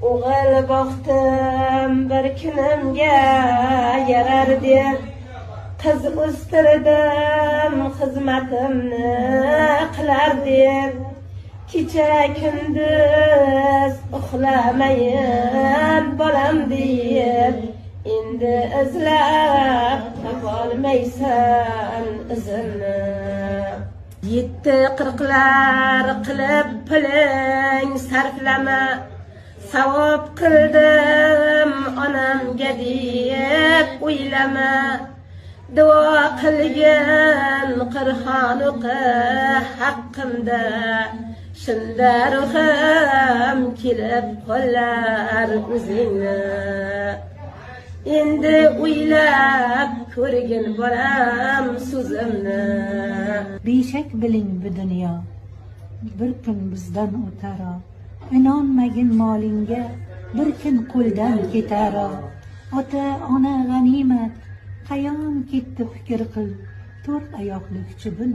O'g'il boqdim bir kunimga yarar deb, qiz o'stirdim xizmatimni qilar deb, kecha kunduz uxlamayin bolam deb, endi izlab topolmaysan izimni. Yetti qirqlar qilib puling sarflama, savob qildim onamga deb o'ylama. Duo qilgin Qur'on o'qi haqqimda, shunda ruhim kelib qolar o'zingni. Endi o'ylab ko'rgin bolam so'zimni. Beshak biling bu dunyo bir kun bizdan o'taro, inonmagin molingga bir kun qo'ldan ketaro. Ota ona g'animat, qayon ketdi fikr qil, to'rt oyoqli chibin